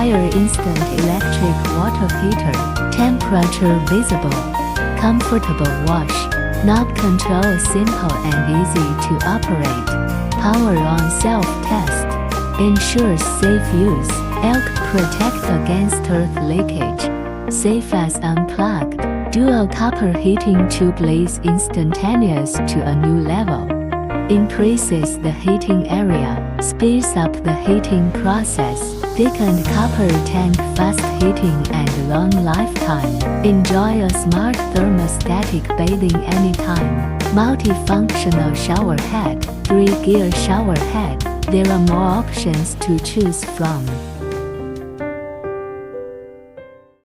Fire instant electric water heater. Temperature visible. Comfortable wash. Knob control simple and easy to operate. Power on self-test. Ensures safe use. ELC protect against earth leakage. Safe as unplugged. Dual copper heating tube leads instantaneous to a new level. Increases the heating area. Speeds up the heating process. Thickened copper tank, fast heating and long lifetime. Enjoy a smart thermostatic bathing anytime. Multifunctional shower head. 3-gear shower head. There are more options to choose from.